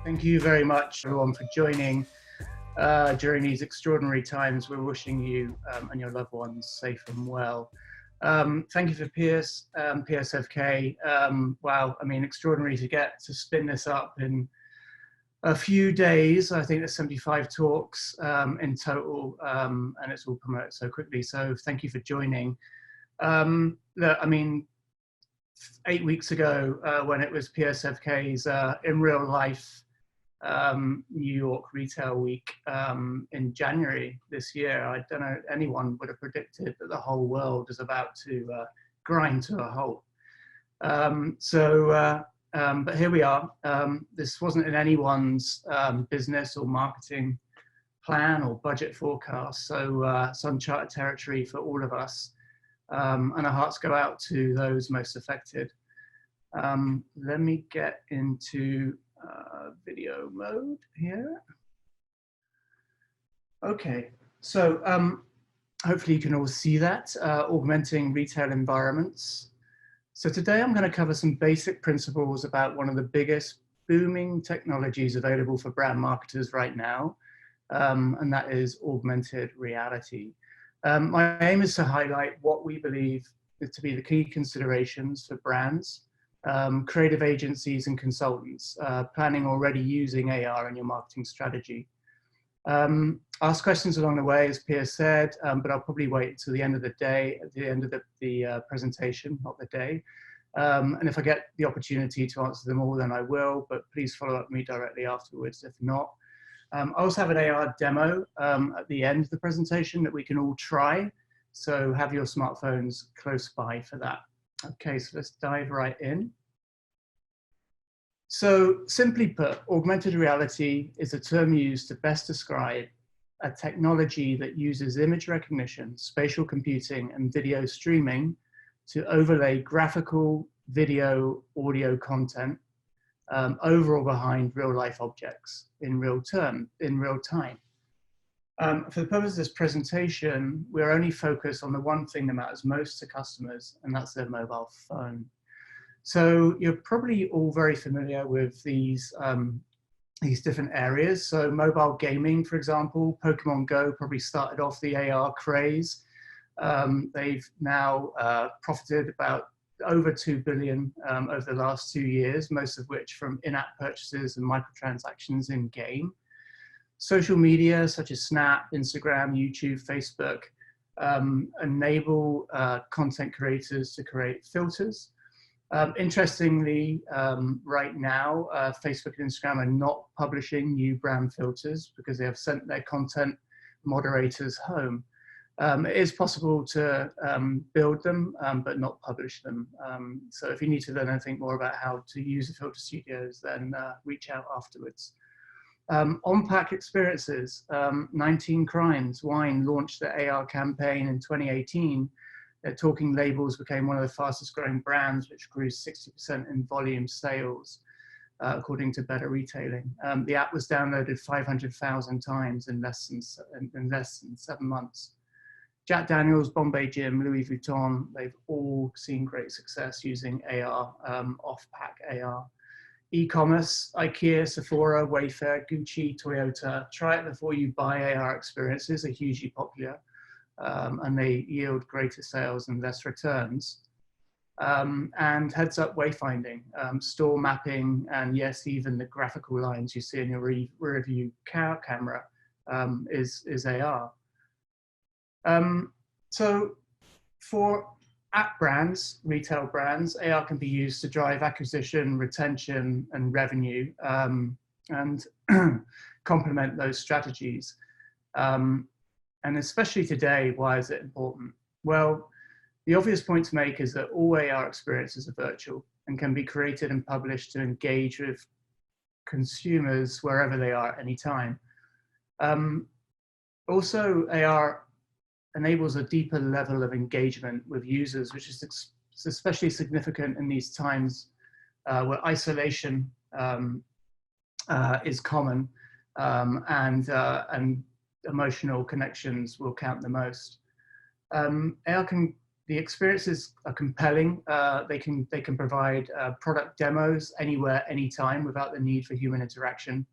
Thank you very much, everyone, for joining during these extraordinary times. We're wishing you and your loved ones safe and well. Thank you for PSFK. Wow, I mean, extraordinary to get to spin this up in a few days. I think there's 75 talks in total, and it's all promoted so quickly. So thank you for joining. Look, I mean, 8 weeks ago, when it was PSFK's in real life New York Retail Week in January this year, I don't know anyone would have predicted that the whole world is about to grind to a halt. But here we are. This wasn't in anyone's business or marketing plan or budget forecast, so it's uncharted territory for all of us. And our hearts go out to those most affected. Let me get into video mode here. Okay, so hopefully you can all see that, augmenting retail environments. So today I'm going to cover some basic principles about one of the biggest booming technologies available for brand marketers right now, and that is augmented reality. My aim is to highlight what we believe to be the key considerations for brands, creative agencies and consultants planning already using AR in your marketing strategy. Ask questions along the way, as Piers said, but I'll probably wait until the end of the day, at the end of the presentation, not the day. And if I get the opportunity to answer them all, then I will, but please follow up with me directly afterwards if not. I also have an AR demo at the end of the presentation that we can all try. So have your smartphones close by for that. Okay, so let's dive right in. So simply put, augmented reality is a term used to best describe a technology that uses image recognition, spatial computing, and video streaming to overlay graphical, video, audio content over or behind real-life objects in real time. For the purpose of this presentation, we're only focused on the one thing that matters most to customers, and that's their mobile phone. So you're probably all very familiar with these different areas. So mobile gaming, for example, Pokemon Go probably started off the AR craze. They've now profited about over 2 billion over the last 2 years, most of which from in-app purchases and microtransactions in game. Social media such as Snap, Instagram, YouTube, Facebook enable content creators to create filters. Interestingly, right now, Facebook and Instagram are not publishing new brand filters because they have sent their content moderators home. It is possible to build them, but not publish them. So if you need to learn anything more about how to use the filter studios, then reach out afterwards. On-pack experiences, 19 Crimes, Wine launched the AR campaign in 2018. Their talking labels became one of the fastest growing brands, which grew 60% in volume sales, according to Better Retailing. The app was downloaded 500,000 times in less than 7 months. Jack Daniels, Bombay Gym, Louis Vuitton, they've all seen great success using AR, off-pack AR. E-commerce, IKEA, Sephora, Wayfair, Gucci, Toyota, try it before you buy AR experiences are hugely popular, and they yield greater sales and less returns. And heads-up wayfinding, store mapping, and yes, even the graphical lines you see in your rear view camera is AR. So for app brands, retail brands, AR can be used to drive acquisition, retention, and revenue, and complement those strategies. And especially today, why is it important? Well, the obvious point to make is that all AR experiences are virtual and can be created and published to engage with consumers wherever they are at any time. Also, AR enables a deeper level of engagement with users, which is especially significant in these times where isolation is common and emotional connections will count the most. The the experiences are compelling. They can provide product demos anywhere, anytime, without the need for human interaction.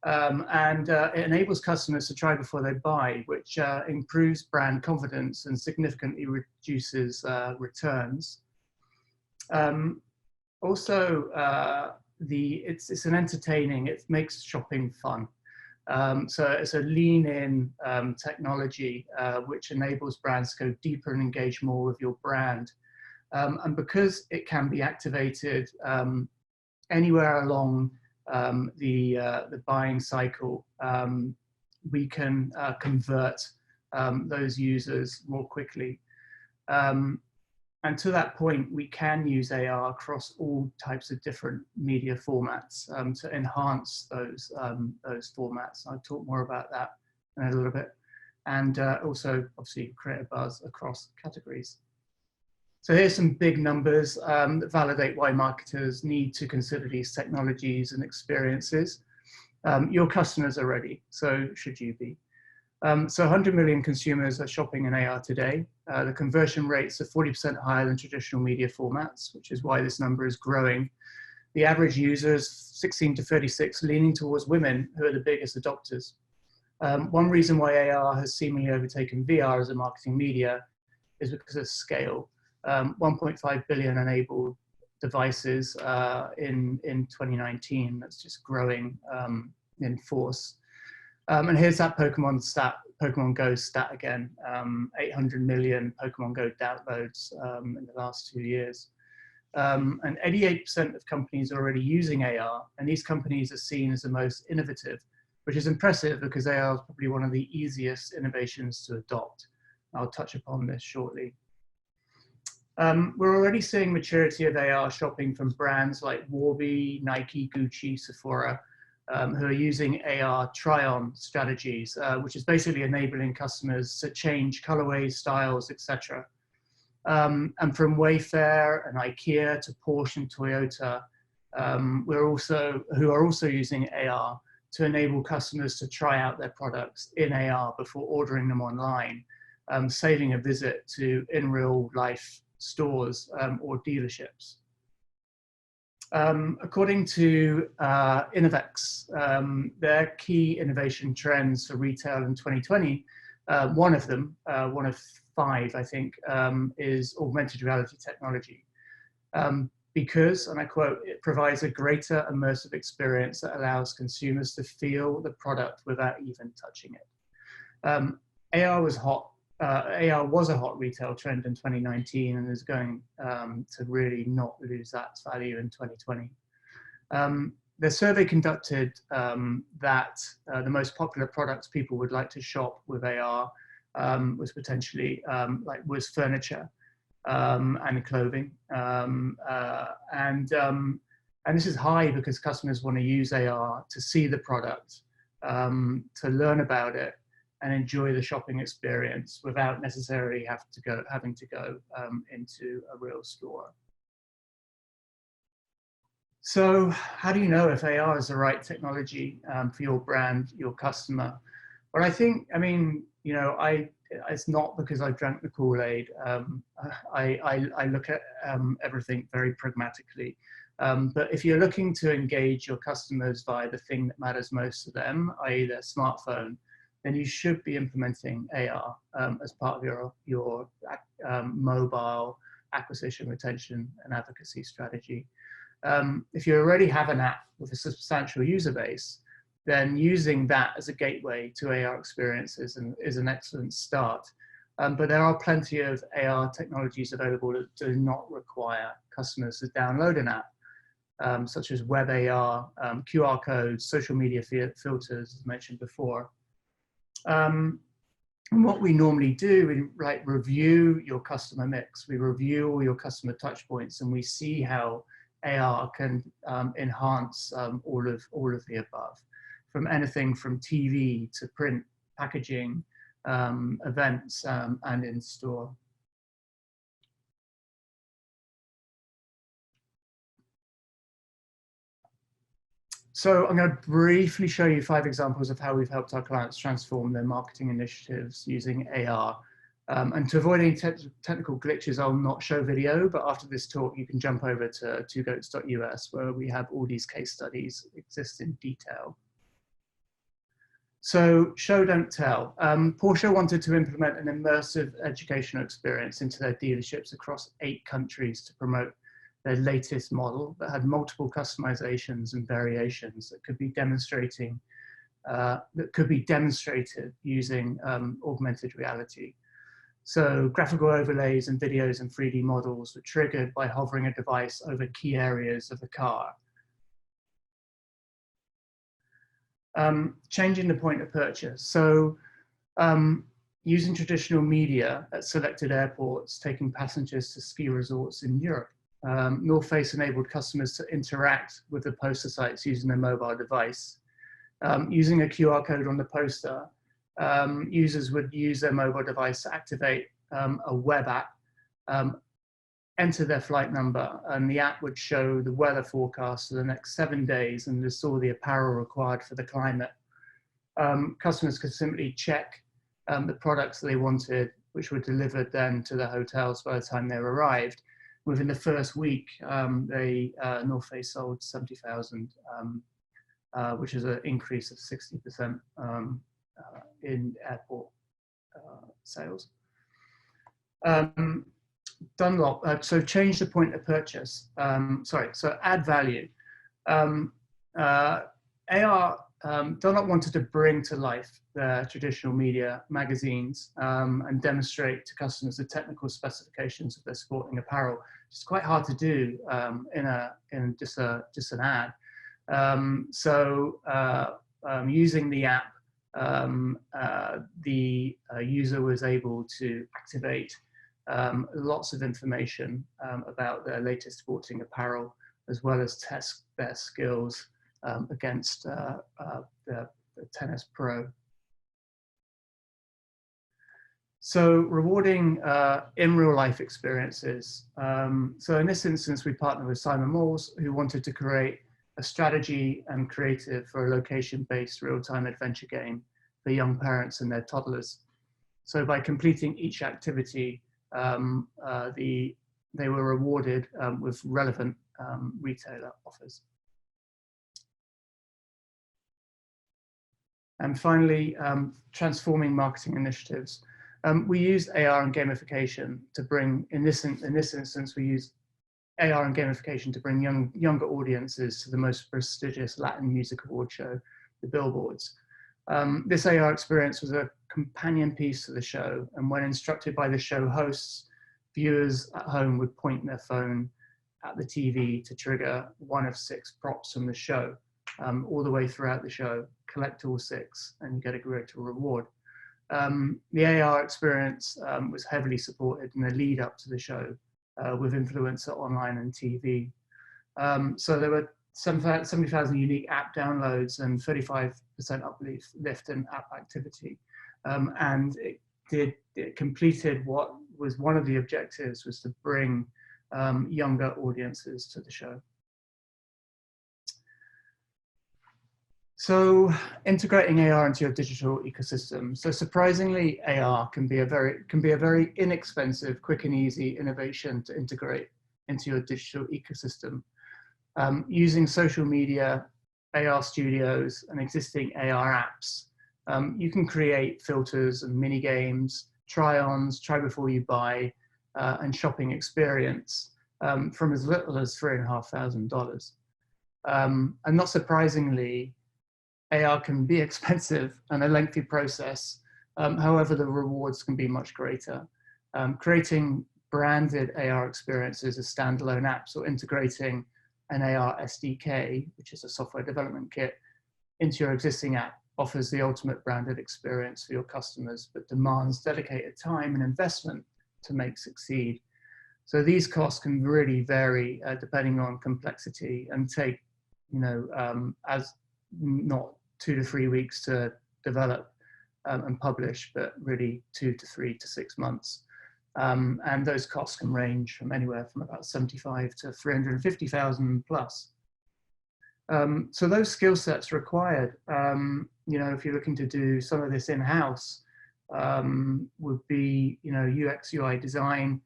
It enables customers to try before they buy, which improves brand confidence and significantly reduces returns. It's an entertaining, it makes shopping fun. So it's a lean-in technology which enables brands to go deeper and engage more with your brand. And because it can be activated anywhere along the buying cycle, we can convert those users more quickly. And to that point, we can use AR across all types of different media formats to enhance those formats. I'll talk more about that in a little bit. And also, obviously, create a buzz across categories. So here's some big numbers that validate why marketers need to consider these technologies and experiences. Your customers are ready, so should you be. So 100 million consumers are shopping in AR today. The conversion rates are 40% higher than traditional media formats, which is why this number is growing. The average users, 16 to 36, leaning towards women, who are the biggest adopters. One reason why AR has seemingly overtaken VR as a marketing media is because of scale. 1.5 billion enabled devices in 2019. That's just growing in force. And here's that Pokemon Go stat again. 800 million Pokemon Go downloads in the last 2 years. And 88% of companies are already using AR, and these companies are seen as the most innovative, which is impressive because AR is probably one of the easiest innovations to adopt. I'll touch upon this shortly. We're already seeing maturity of AR shopping from brands like Warby, Nike, Gucci, Sephora, who are using AR try-on strategies, which is basically enabling customers to change colorways, styles, etc. And from Wayfair and IKEA to Porsche and Toyota, who are also using AR to enable customers to try out their products in AR before ordering them online, saving a visit to in real life stores or dealerships. According to Innovex, their key innovation trends for retail in 2020, one of them, one of 5, I think, is augmented reality technology. Because, and I quote, it provides a greater immersive experience that allows consumers to feel the product without even touching it. AR was a hot retail trend in 2019 and is going to really not lose that value in 2020. The survey conducted that the most popular products people would like to shop with AR was potentially was furniture and clothing. And this is high because customers want to use AR to see the product, to learn about it, and enjoy the shopping experience without necessarily having to go into a real store. So how do you know if AR is the right technology for your brand, your customer? Well, I mean, you know, it's not because I've drank the Kool-Aid. I look at everything very pragmatically. But if you're looking to engage your customers via the thing that matters most to them, i.e. their smartphone, then you should be implementing AR as part of your mobile acquisition, retention, and advocacy strategy. If you already have an app with a substantial user base, then using that as a gateway to AR experiences is an excellent start. But there are plenty of AR technologies available that do not require customers to download an app, such as web AR, QR codes, social media filters, as mentioned before. And what we normally do, we review your customer mix, we review all your customer touch points, and we see how AR can enhance all of the above, from anything from TV to print, packaging, events, and in-store. So I'm going to briefly show you 5 examples of how we've helped our clients transform their marketing initiatives using AR. And to avoid any technical glitches, I'll not show video, but after this talk, you can jump over to twogoats.us, where we have all these case studies exist in detail. So show, don't tell. Porsche wanted to implement an immersive educational experience into their dealerships across 8 countries to promote their latest model that had multiple customizations and variations that could be demonstrated using augmented reality. So graphical overlays and videos and 3D models were triggered by hovering a device over key areas of the car. Changing the point of purchase. So using traditional media at selected airports, taking passengers to ski resorts in Europe. North Face enabled customers to interact with the poster sites using their mobile device. Using a QR code on the poster, users would use their mobile device to activate a web app, enter their flight number, and the app would show the weather forecast for the next 7 days and list all the apparel required for the climate. Customers could simply check the products they wanted, which were delivered then to the hotels by the time they arrived. Within the first week, North Face sold 70,000, which is an increase of 60% in airport sales. Dunlop, so change the point of purchase. So add value. Dunlop wanted to bring to life their traditional media magazines and demonstrate to customers the technical specifications of their sporting apparel. It's quite hard to do in just an ad. Using the app, the user was able to activate lots of information about their latest sporting apparel, as well as test their skills against the Tennis Pro. So rewarding in real life experiences. So in this instance, we partnered with Simon Malls, who wanted to create a strategy and creative for a location-based real-time adventure game for young parents and their toddlers. So by completing each activity, they were rewarded with relevant retailer offers. And finally, transforming marketing initiatives. We used AR and gamification to bring, in this instance, we used AR and gamification to bring younger audiences to the most prestigious Latin music award show, the Billboards. This AR experience was a companion piece to the show, and when instructed by the show hosts, viewers at home would point their phone at the TV to trigger one of 6 props from the show. All the way throughout the show, collect all 6 and you get a greater reward. The AR experience was heavily supported in the lead up to the show with influencer online and TV. So there were 70,000 unique app downloads and 35% uplift in app activity. And it completed what was one of the objectives, was to bring younger audiences to the show. So integrating AR into your digital ecosystem. So surprisingly, AR can be a very inexpensive, quick and easy innovation to integrate into your digital ecosystem. Using social media, AR studios, and existing AR apps, you can create filters and mini games, try-ons, try before you buy, and shopping experience from as little as $3,500. And not surprisingly, AR can be expensive and a lengthy process. However, the rewards can be much greater. Creating branded AR experiences as standalone apps, or integrating an AR SDK, which is a software development kit, into your existing app offers the ultimate branded experience for your customers, but demands dedicated time and investment to make succeed. So these costs can really vary depending on complexity, and take, as not 2 to 3 weeks to develop and publish, but really 2 to 3 to 6 months. And those costs can range from anywhere from about 75 to 350,000 plus. So those skill sets required, if you're looking to do some of this in-house, would be, UX, UI design,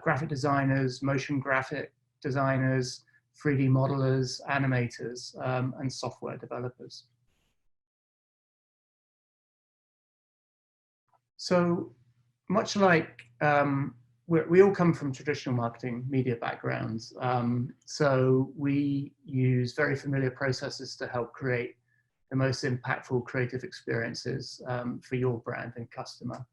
graphic designers, motion graphic designers, 3D modelers, animators, and software developers. So much like we all come from traditional marketing media backgrounds, so we use very familiar processes to help create the most impactful creative experiences for your brand and customer.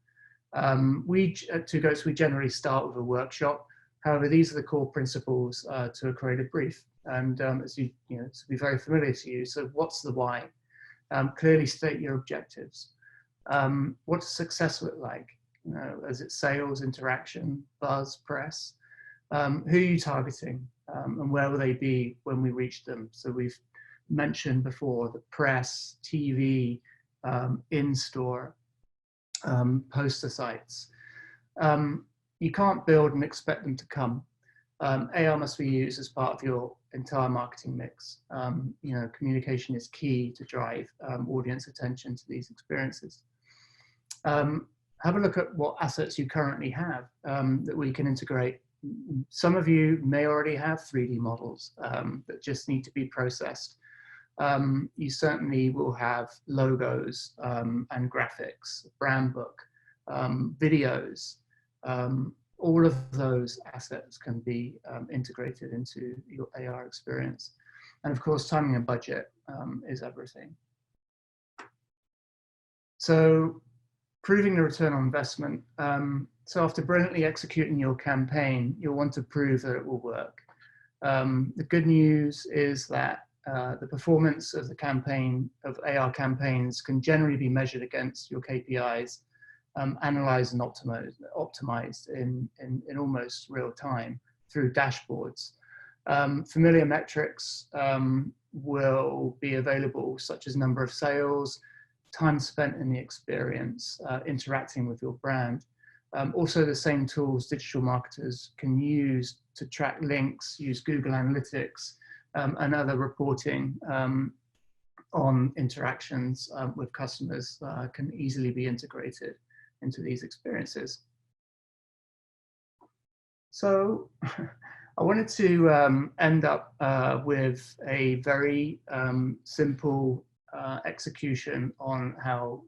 We at Two Goats, we generally start with a workshop. However, these are the core principles to a creative brief. And as to be very familiar to you. So what's the why? Clearly state your objectives. What does success look like? Is it sales, interaction, buzz, press? Who are you targeting? And where will they be when we reach them? So we've mentioned before the press, TV, in-store, poster sites. You can't build and expect them to come. AR must be used as part of your entire marketing mix. Communication is key to drive audience attention to these experiences. Have a look at what assets you currently have that we can integrate. Some of you may already have 3D models that just need to be processed. You certainly will have logos and graphics, brand book, videos. All of those assets can be integrated into your AR experience. And of course, timing and budget is everything. So proving the return on investment. So after brilliantly executing your campaign, you'll want to prove that it will work. The good news is that the performance of the campaign, of AR campaigns, can generally be measured against your KPIs, analyzed and optimized in almost real time through dashboards. Familiar metrics will be available, such as number of sales, time spent in the experience, interacting with your brand. Also, the same tools digital marketers can use to track links, use Google Analytics, and other reporting on interactions with customers can easily be integrated into these experiences. So I wanted to end up with a very simple execution on how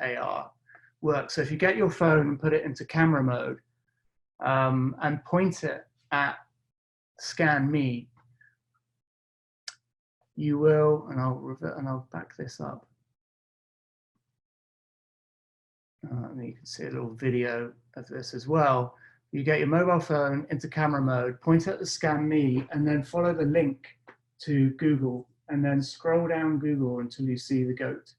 AR works. So if you get your phone and put it into camera mode and point it at Scan Me, you will, and I'll back this up. And you can see a little video of this as well. You get your mobile phone into camera mode, point at the Scan Me, and then follow the link to Google, and then scroll down Google until you see the goat.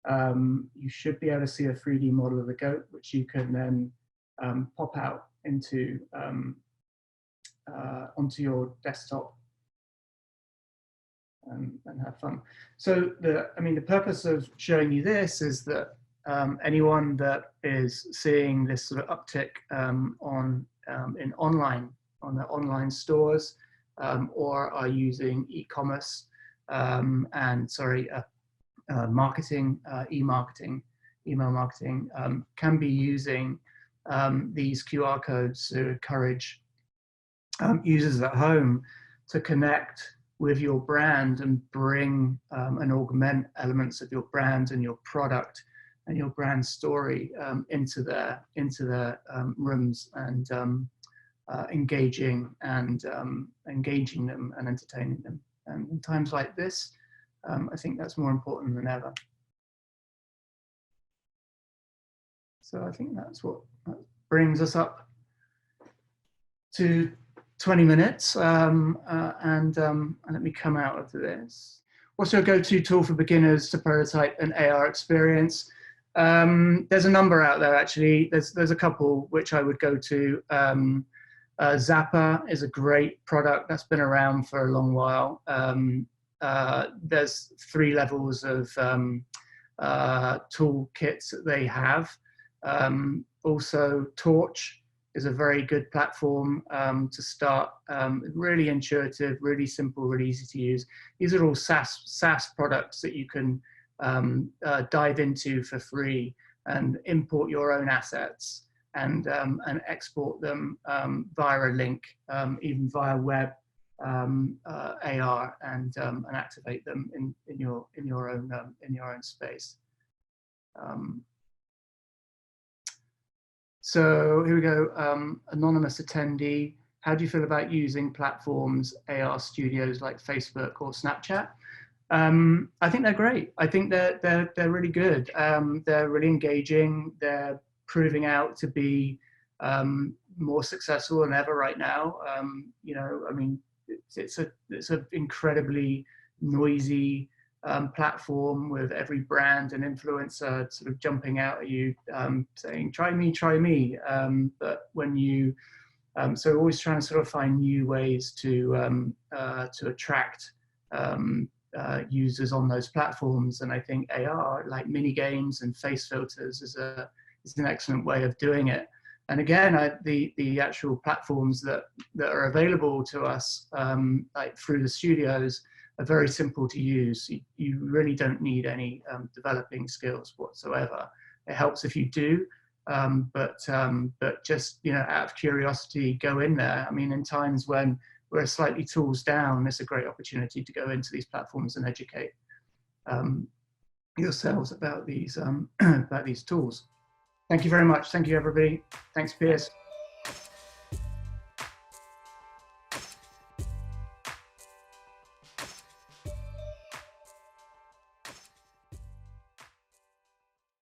You should be able to see a 3D model of the goat, which you can then pop out into onto your desktop and have fun. So the purpose of showing you this is that anyone that is seeing this sort of uptick on the online stores or are using e-commerce marketing, email marketing, can be using these QR codes to encourage users at home to connect with your brand and bring and augment elements of your brand and your product and your brand story into their rooms, and engaging them and entertaining them. And in times like this, I think that's more important than ever. So I think that brings us up to 20 minutes, and let me come out of this. What's your go-to tool for beginners to prototype an AR experience? There's a number out there, actually. There's a couple which I would go to. Zapper is a great product that's been around for a long while. There's 3 levels of tool kits that they have. Also, Torch is a very good platform to start. Really intuitive, really simple, really easy to use. These are all SaaS products that you can dive into for free and import your own assets and export them via a link, even via web AR, and activate them in your own space. So here we go. Anonymous attendee. How do you feel about using platforms, AR studios like Facebook or Snapchat? I think they're great. I think they're really good. They're really engaging. They're proving out to be more successful than ever right now. You know, I mean, it's an incredibly noisy platform with every brand and influencer sort of jumping out at you, saying, try me, try me. But when you, so always trying to sort of find new ways to attract users on those platforms. And I think AR, like mini games and face filters, is an excellent way of doing it. And again, the actual platforms that are available to us, like through the studios, are very simple to use. You really don't need any developing skills whatsoever. It helps if you do, but just, you know, out of curiosity, go in there. I mean, in times when we're slightly tools down, it's a great opportunity to go into these platforms and educate yourselves about these tools. Thank you very much. Thank you, everybody. Thanks, Piers.